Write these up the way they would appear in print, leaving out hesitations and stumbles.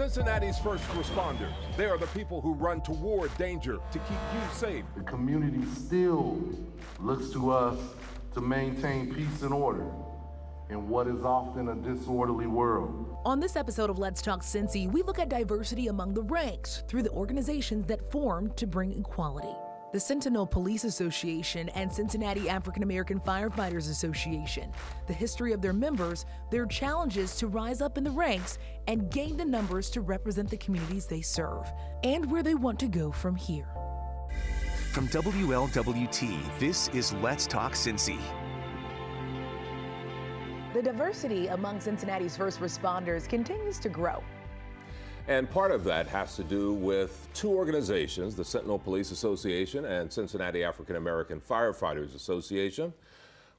Cincinnati's first responders. They are the people who run toward danger to keep you safe. The community still looks to us to maintain peace and order in what is often a disorderly world. On this episode of Let's Talk Cincy, we look at diversity among the ranks through the organizations that formed to bring equality. The Sentinel Police Association and Cincinnati African American Firefighters Association, the history of their members, their challenges to rise up in the ranks and gain the numbers to represent the communities they serve, and where they want to go from here. From WLWT, this is Let's Talk Cincy. The diversity among Cincinnati's first responders continues to grow. And part of that has to do with two organizations, the Sentinel Police Association and Cincinnati African American Firefighters Association.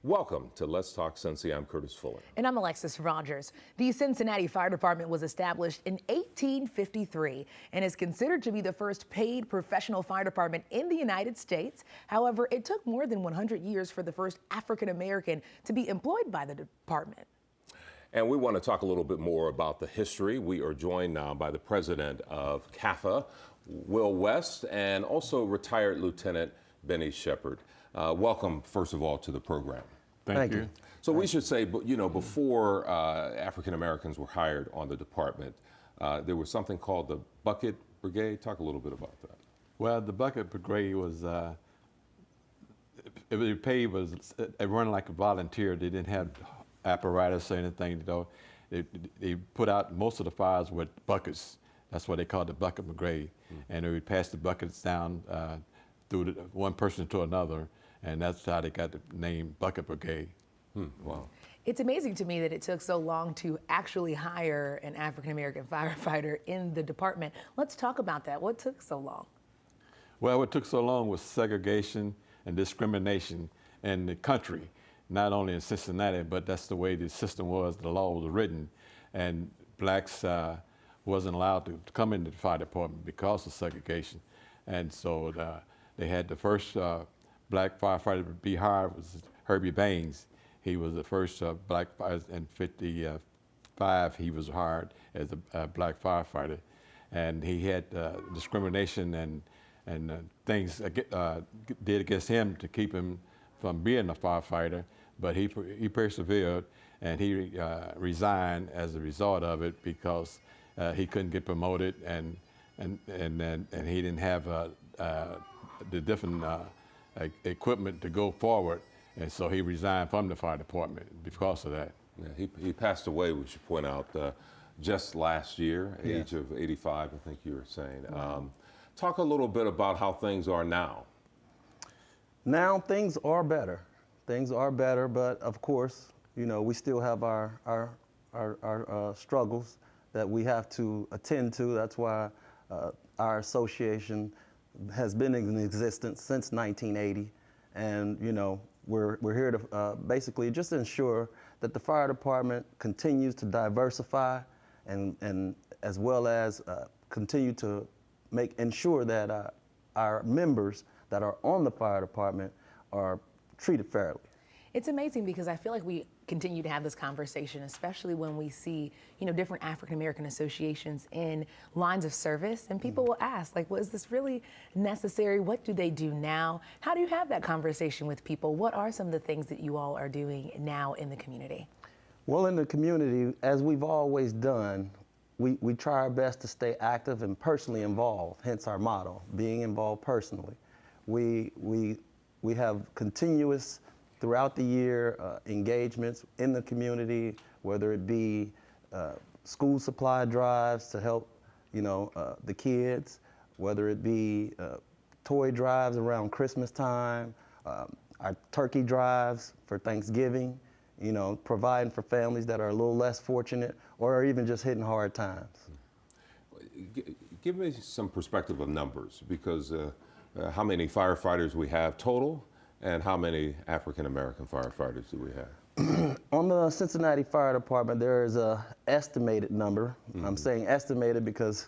Welcome to Let's Talk Cincy. I'm Curtis Fuller. And I'm Alexis Rogers. The Cincinnati Fire Department was established in 1853 and is considered to be the first paid professional fire department in the United States. However, it took more than 100 years for the first African American to be employed by the department. And we want to talk a little bit more about the history. We are joined now by the president of CAFA, Will West, and also retired Lieutenant Benny Shepard. Welcome, first of all, to the program. Thank you. So we should say, you know, before African Americans were hired on the department, there was something called the Bucket Brigade. Talk a little bit about that. Well, the Bucket Brigade was, it paid was, it run like a volunteer. They didn't have apparatus or anything, you know. They put out most of the fires with buckets. That's what they called the Bucket Brigade. And they would pass the buckets down through one person to another, and that's how they got the name Bucket Brigade. Wow. It's amazing to me that it took so long to actually hire an African-American firefighter in the department. Let's talk about that. What took so long? Well, what took so long was segregation and discrimination in the country. Not only in Cincinnati, but that's the way the system was, the law was written, and blacks wasn't allowed to come into the fire department because of segregation. And so they had the first black firefighter to be hired was Herbie Baines. He was the first black firefighter in 55. He was hired as a black firefighter, and he had discrimination and things did against him to keep him from being a firefighter. But he persevered, and he resigned as a result of it because he couldn't get promoted, and he didn't have the different equipment to go forward, and so he resigned from the fire department because of that. Yeah, he passed away, we should point out, just last year, age of 85, I think you were saying. Talk a little bit about how things are now. Now things are better. Things are better, but of course, you know, we still have our struggles that we have to attend to. That's why our association has been in existence since 1980, and you know, we're here to basically just ensure that the fire department continues to diversify, and as well as continue to ensure that our members that are on the fire department are treated fairly. It's amazing because I feel like we continue to have this conversation, especially when we see, you know, different African American associations in lines of service, and people will ask, like, well, is this really necessary? What do they do now? How do you have that conversation with people? What are some of the things that you all are doing now in the community? Well, in the community, as we've always done, we try our best to stay active and personally involved, hence our motto, being involved personally. We have continuous, throughout the year, engagements in the community, whether it be school supply drives to help, you know, the kids, whether it be toy drives around Christmas time, our turkey drives for Thanksgiving, you know, providing for families that are a little less fortunate or even just hitting hard times. Give me some perspective of numbers, because how many firefighters we have total, and how many African American firefighters do we have? On the Cincinnati Fire Department, there is a estimated number. I'm saying estimated because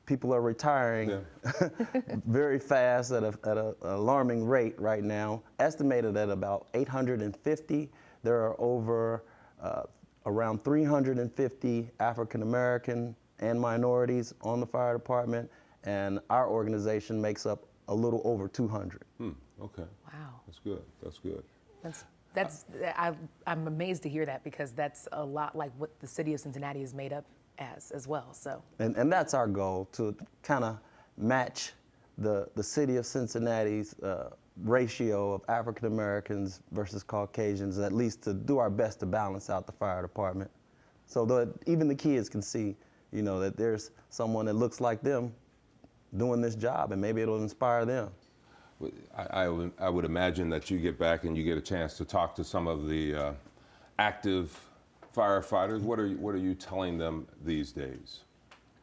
people are retiring very fast at an alarming rate right now. Estimated at about 850. There are over around 350 African American and minorities on the fire department, and our organization makes up a little over 200. Okay. Wow. That's good. That's good. I'm amazed to hear that, because that's a lot like what the city of Cincinnati is made up as well. So. And that's our goal, to kind of match the city of Cincinnati's ratio of African Americans versus Caucasians, at least to do our best to balance out the fire department, so that even the kids can see, you know, that there's someone that looks like them doing this job, and maybe it'll inspire them. I would imagine that you get back and you get a chance to talk to some of the active firefighters. What are you telling them these days?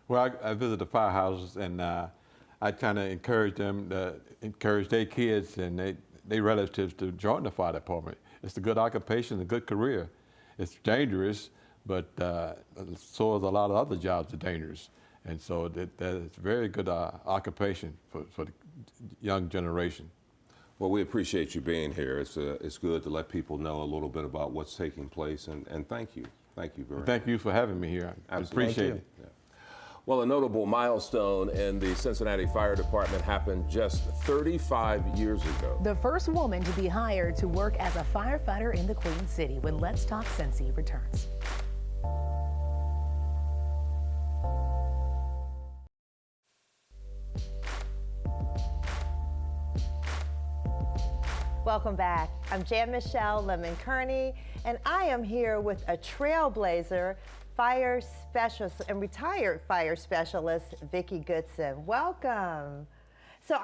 Well, I visit the firehouses, and I kind of encourage them to encourage their kids and their relatives to join the fire department. It's a good occupation, a good career. It's dangerous, but so is a lot of other jobs are dangerous. And so that's a very good occupation for the young generation. Well, we appreciate you being here. It's good to let people know a little bit about what's taking place, and thank you. Thank you very much. Thank you for having me here. I Absolutely. appreciate it. Yeah. Well, a notable milestone in the Cincinnati Fire Department happened just 35 years ago. The first woman to be hired to work as a firefighter in the Queen City, when Let's Talk Cincy returns. Welcome back. I'm Jan Michelle Lemon-Kearney, and I am here with a trailblazer fire specialist and retired fire specialist, Vicki Goodson. Welcome. So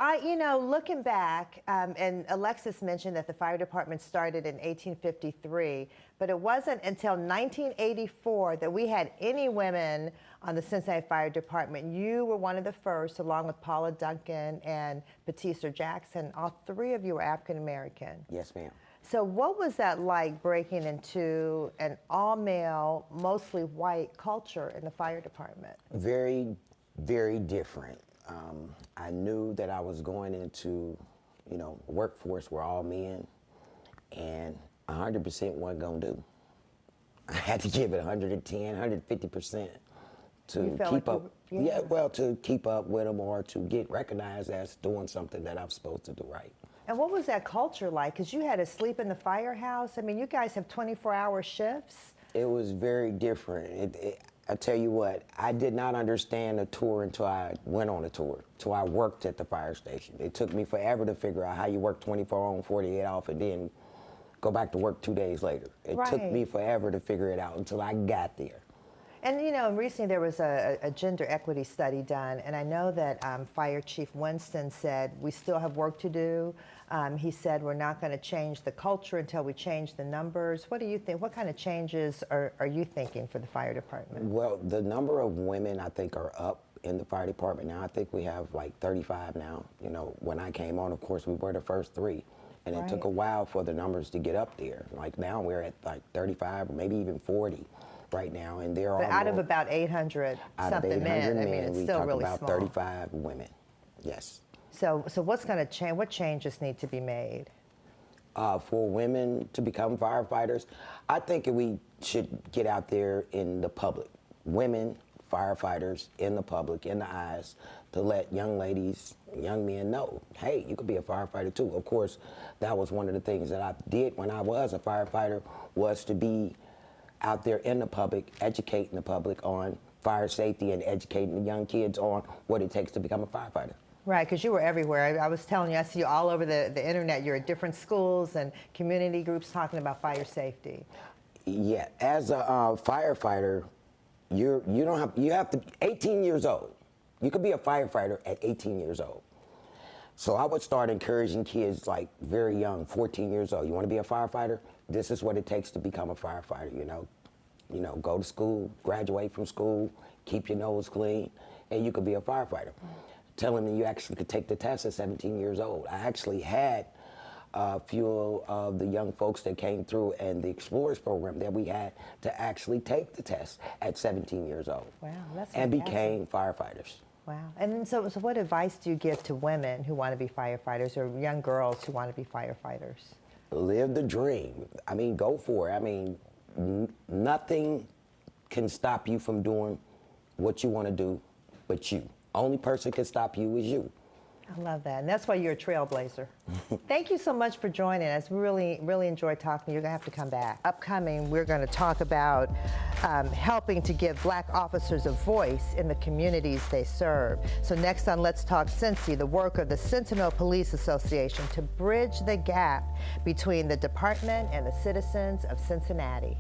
looking back, and Alexis mentioned that the fire department started in 1853, but it wasn't until 1984 that we had any women on the Cincinnati Fire Department. You were one of the first, along with Paula Duncan and Batista Jackson. All three of you were African American. Yes, ma'am. So what was that like, breaking into an all-male, mostly white culture in the fire department? Very, very different. I knew that I was going into, a workforce where all men, and 100% wasn't gonna do. I had to give it 110, 150% to keep up. Yeah, well, to keep up with them, or to get recognized as doing something that I'm supposed to do right. And what was that culture like? Because you had to sleep in the firehouse. I mean, you guys have 24-hour shifts. It was very different. I tell you what, I did not understand a tour until I went on a tour, until I worked at the fire station. It took me forever to figure out how you work 24 on, 48 off, and then go back to work 2 days later. It took me forever to figure it out until I got there. And recently there was a gender equity study done, and I know that Fire Chief Winston said we still have work to do. He said we're not going to change the culture until we change the numbers. What do you think? What kind of changes are you thinking for the fire department? Well, the number of women, I think, are up in the fire department now. I think we have like 35 now. When I came on, of course, we were the first 3. And it took a while for the numbers to get up there. Like now we're at like 35 or maybe even 40 right now. And there are out of about 800 something men. I mean, it's still really small. About 35 women, yes. So what's going to change? What changes need to be made? For women to become firefighters, I think we should get out there in the public. Women firefighters in the public, in the eyes, to let young ladies, young men know, hey, you could be a firefighter too. Of course, that was one of the things that I did when I was a firefighter, was to be out there in the public, educating the public on fire safety and educating the young kids on what it takes to become a firefighter. Right, because you were everywhere. I was telling you, I see you all over the internet. You're at different schools and community groups talking about fire safety. Yeah, as a firefighter, you have to be 18 years old. You could be a firefighter at 18 years old. So I would start encouraging kids like very young, 14 years old. You want to be a firefighter? This is what it takes to become a firefighter, go to school, graduate from school, keep your nose clean, and you could be a firefighter. Telling me you actually could take the test at 17 years old. I actually had a few of the young folks that came through and the Explorers program that we had to actually take the test at 17 years old. Wow, that's and fantastic. Became firefighters. Wow. And so what advice do you give to women who want to be firefighters, or young girls who want to be firefighters? Live the dream. I mean, go for it. I mean, nothing can stop you from doing what you want to do, but you. Only person can stop you is you. I love that, and that's why you're a trailblazer. Thank you so much for joining us. We really enjoyed talking to you. You're gonna have to come back. Upcoming, we're gonna talk about helping to give Black officers a voice in the communities they serve. So next on Let's Talk Cincy, the work of the Sentinel Police Association to bridge the gap between the department and the citizens of Cincinnati.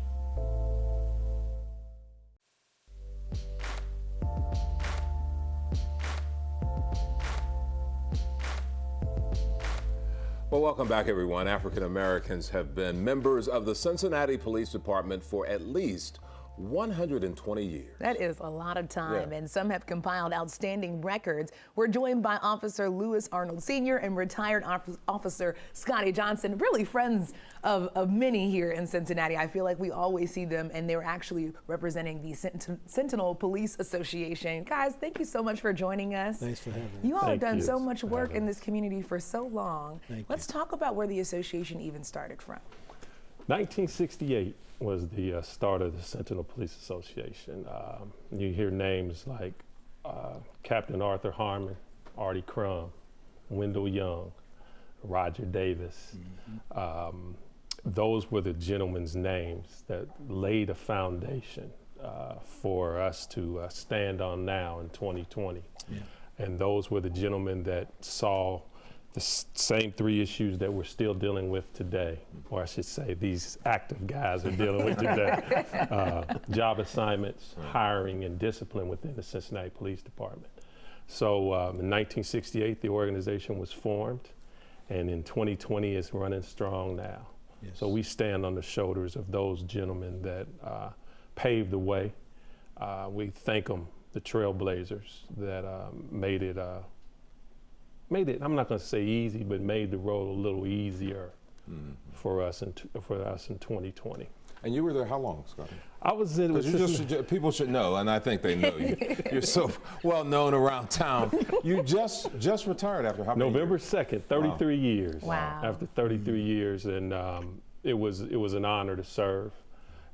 Well, welcome back, everyone. African Americans have been members of the Cincinnati Police Department for at least 120 years. That is a lot of time, Yeah. and some have compiled outstanding records. We're joined by Officer Lewis Arnold Sr. and retired Officer Scotty Johnson, really friends of many here in Cincinnati. I feel like we always see them, and they're actually representing the Sentinel Police Association. Guys, thank you so much for joining us. Thanks for having me. You all have Thank done you so much for work having in this community for so long. Let's talk about where the association even started from. 1968 was the start of the Sentinel Police Association. You hear names like Captain Arthur Harmon, Artie Crum, Wendell Young, Roger Davis. Those were the gentlemen's names that laid a foundation for us to stand on now in 2020. Yeah. And those were the gentlemen that saw the same three issues that we're still dealing with today, or I should say these active guys are dealing with today. Job assignments, hiring, and discipline within the Cincinnati Police Department. So in 1968, the organization was formed, and in 2020, it's running strong now. Yes. So we stand on the shoulders of those gentlemen that paved the way. We thank them, the trailblazers that made it, I'm not going to say easy, but made the road a little easier for us in 2020. And you were there how long, Scotty? I was in. Because people should know, and I think they know you. You're so well known around town. You just retired after how many November years? 2nd, 33 years. Wow. After 33 years, and it was an honor to serve.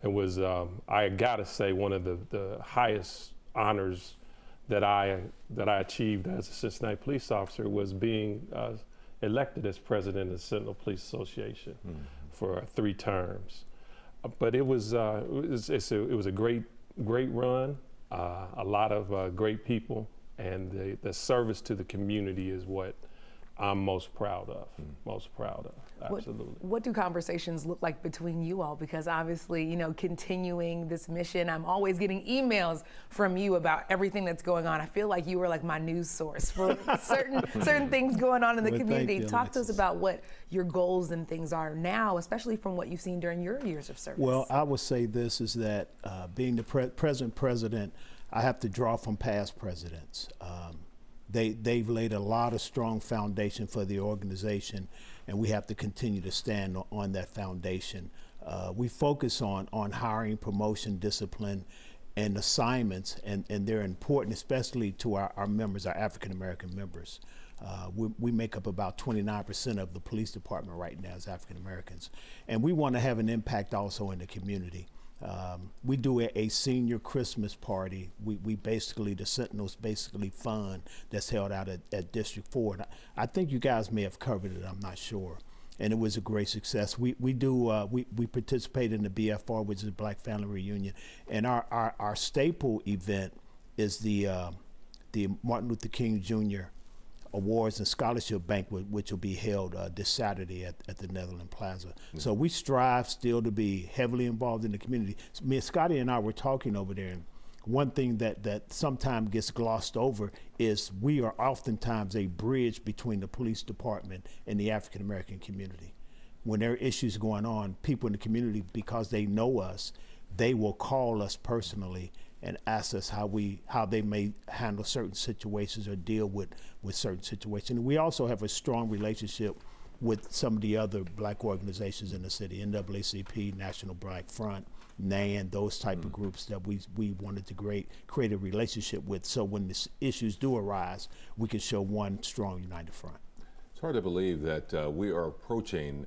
It was, I gotta say, one of the highest honors that I achieved as a Cincinnati police officer was being elected as president of the Sentinel Police Association for 3 terms. But it was a great run, a lot of great people, and the service to the community is what I'm most proud of. Absolutely. What do conversations look like between you all? Because obviously, you know, continuing this mission, I'm always getting emails from you about everything that's going on. I feel like you are like my news source for certain things going on in the Well, thank community. you, Talk to us Alexis. about what your goals and things are now, especially from what you've seen during your years of service. Well, I would say this is that being the present president, I have to draw from past presidents. They've laid a lot of strong foundation for the organization, and we have to continue to stand on that foundation. We focus on hiring, promotion, discipline, and assignments, and they're important, especially to our members, our African American members. We make up about 29% of the police department right now as African Americans, and we want to have an impact also in the community. We do a senior Christmas party. We basically, the Sentinels basically fund that's held out at District 4. And I think you guys may have covered it, I'm not sure. And it was a great success. We participate in the BFR, which is Black Family Reunion. And our staple event is the Martin Luther King Jr. Awards and Scholarship Banquet, which will be held this Saturday at the Netherland Plaza. So we strive still to be heavily involved in the community. Me and Scotty and I were talking over there, and one thing that sometimes gets glossed over is we are oftentimes a bridge between the police department and the African American community. When there are issues going on, people in the community, because they know us, they will call us personally and ask us how they may handle certain situations or deal with certain situations. And we also have a strong relationship with some of the other Black organizations in the city, NAACP, National Black Front, NAN, those type of groups that we wanted to create a relationship with, so when the issues do arise, we can show one strong, united front. It's hard to believe that we are approaching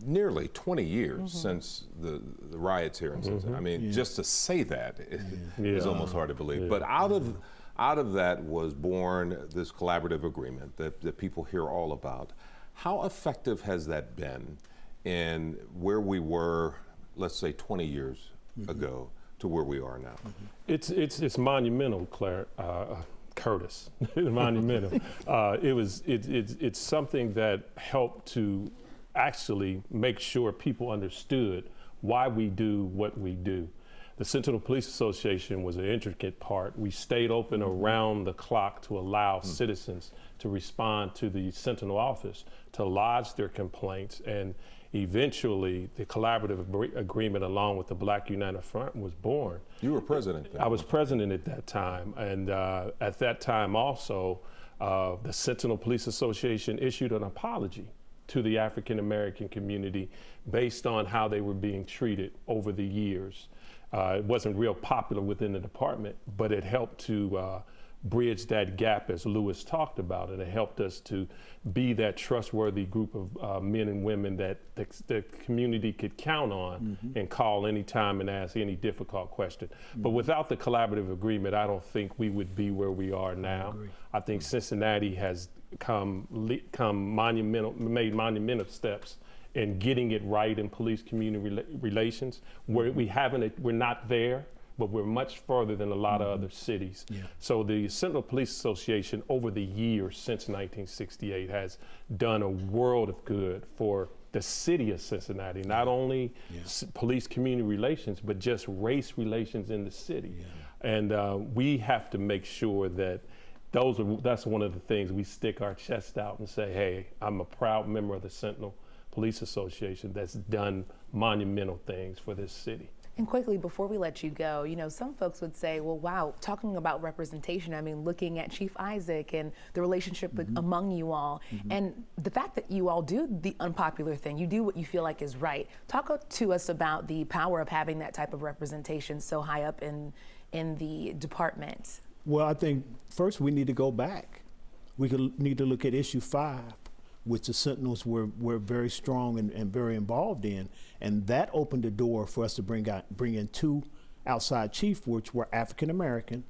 nearly 20 years since the riots here in Cincinnati. I mean, just to say that is almost hard to believe. But out of that was born this collaborative agreement that people hear all about. How effective has that been in where we were, let's say, 20 years ago to where we are now? It's monumental, Curtis. Monumental. It's something that helped to actually make sure people understood why we do what we do. The Sentinel Police Association was an intricate part. We stayed open around the clock to allow citizens to respond to the Sentinel office, to lodge their complaints, and eventually the collaborative agreement along with the Black United Front was born. You were president then. I was president at that time, and at that time also, the Sentinel Police Association issued an apology to the African American community based on how they were being treated over the years. It wasn't real popular within the department, but it helped to bridge that gap, as Lewis talked about, and it helped us to be that trustworthy group of men and women that the community could count on and call anytime and ask any difficult question. But without the collaborative agreement, I don't think we would be where we are now. I think Cincinnati has made monumental steps in getting it right in police-community relations. We're not there, but we're much further than a lot of other cities. So the Sentinel Police Association over the years since 1968 has done a world of good for the city of Cincinnati, not only police-community relations, but just race relations in the city. And we have to make sure that that's one of the things we stick our chest out and say, hey, I'm a proud member of the Sentinel Police Association that's done monumental things for this city. And quickly, before we let you go, some folks would say, well, wow, talking about representation, I mean, looking at Chief Isaac and the relationship among you all, and the fact that you all do the unpopular thing, you do what you feel like is right. Talk to us about the power of having that type of representation so high up in the department. Well, I think first we need to go back. We need to look at issue 5, which the Sentinels were very strong and very involved in, and that opened the door for us to bring in 2 outside chiefs, which were African American,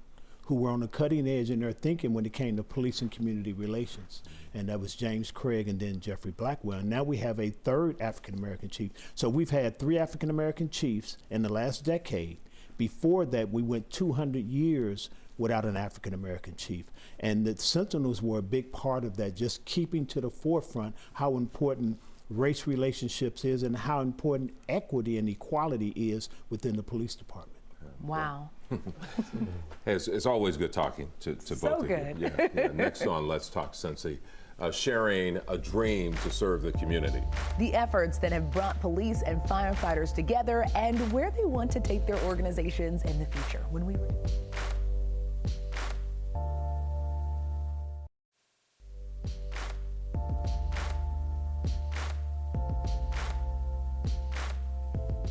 who were on the cutting edge in their thinking when it came to police and community relations, and that was James Craig and then Jeffrey Blackwell. And now we have a 3rd African American chief. So we've had 3 African American chiefs in the last decade. Before that, we went 200 years without an African American chief. And the Sentinels were a big part of that, just keeping to the forefront how important race relationships is and how important equity and equality is within the police department. Wow. Hey, it's always good talking to both of you. Yeah. Next on Let's Talk Cincy, sharing a dream to serve the community. The efforts that have brought police and firefighters together and where they want to take their organizations in the future. When we return.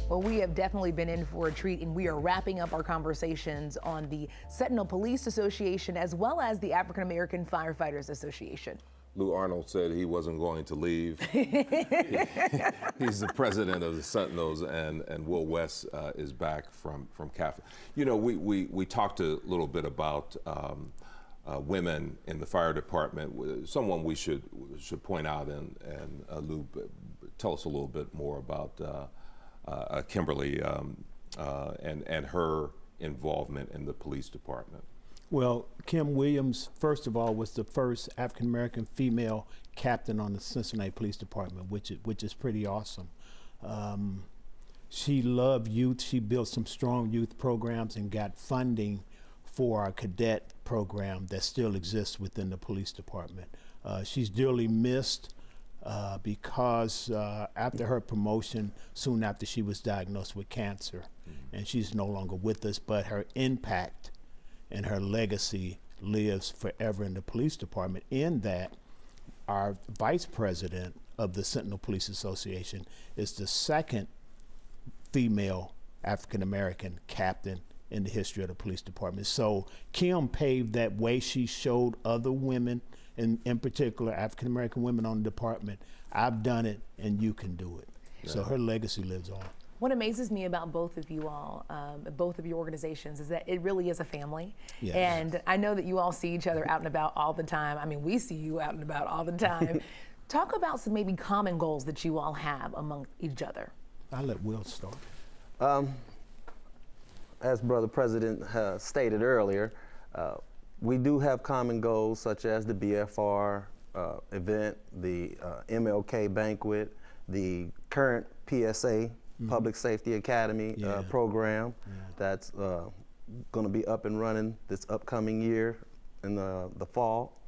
Well, we have definitely been in for a treat, and we are wrapping up our conversations on the Sentinel Police Association as well as the African American Firefighters Association. Lou Arnold said he wasn't going to leave. He's the president of the Sentinels, and Will West is back from CAFA. We talked a little bit about women in the fire department. Someone we should point out, and Lou, tell us a little bit more about Kimberly and her involvement in the police department. Well, Kim Williams, first of all, was the first African-American female captain on the Cincinnati Police Department, which is pretty awesome. She loved youth. She built some strong youth programs and got funding for our cadet program that still exists within the police department. She's dearly missed because after her promotion, soon after she was diagnosed with cancer, and she's no longer with us, but her impact and her legacy lives forever in the police department, in that our vice president of the Sentinel Police Association is the 2nd female African-American captain in the history of the police department. So Kim paved that way. She showed other women, in particular African-American women on the department, I've done it and you can do it. So her legacy lives on. What amazes me about both of you all, both of your organizations, is that it really is a family. Yes. And I know that you all see each other out and about all the time. I mean, we see you out and about all the time. Talk about some maybe common goals that you all have among each other. I'll let Will start. As Brother President stated earlier, we do have common goals such as the BFR event, the MLK banquet, the current PSA, Public Safety Academy program that's going to be up and running this upcoming year in the fall.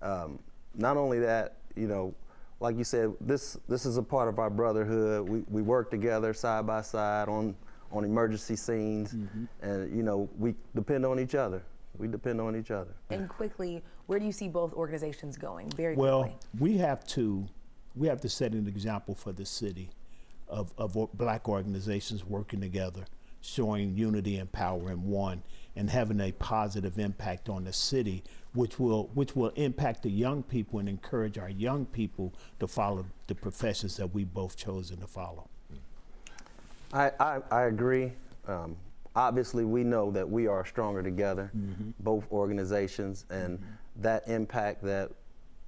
Not only that, you know, like you said, this is a part of our brotherhood. We work together side by side on emergency scenes, and you know, we depend on each other. We depend on each other. And quickly, where do you see both organizations going? Very Well, quickly. we have to set an example for the city of black organizations working together, showing unity and power in one, and having a positive impact on the city, which will impact the young people and encourage our young people to follow the professions that we both chosen to follow. I agree. Obviously, we know that we are stronger together, both organizations, and that impact, that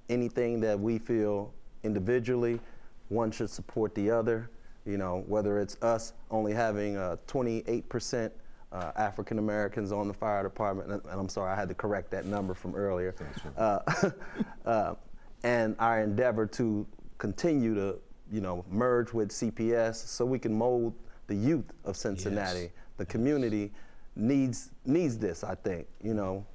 anything that we feel individually, one should support the other. You know, whether it's us only having 28% African Americans on the fire department, and I'm sorry, I had to correct that number from earlier, and our endeavor to continue to, you know, merge with CPS so we can mold the youth of Cincinnati. Yes. The community needs this, I think. You know,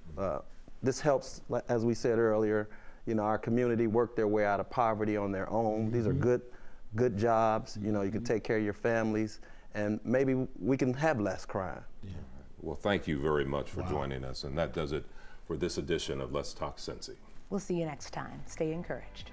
this helps, as we said earlier, you know, our community work their way out of poverty on their own. These are good jobs. You know, you can take care of your families, and maybe we can have less crime. Yeah. Well, thank you very much for joining us, and that does it for this edition of Let's Talk Cincy. We'll see you next time. Stay encouraged.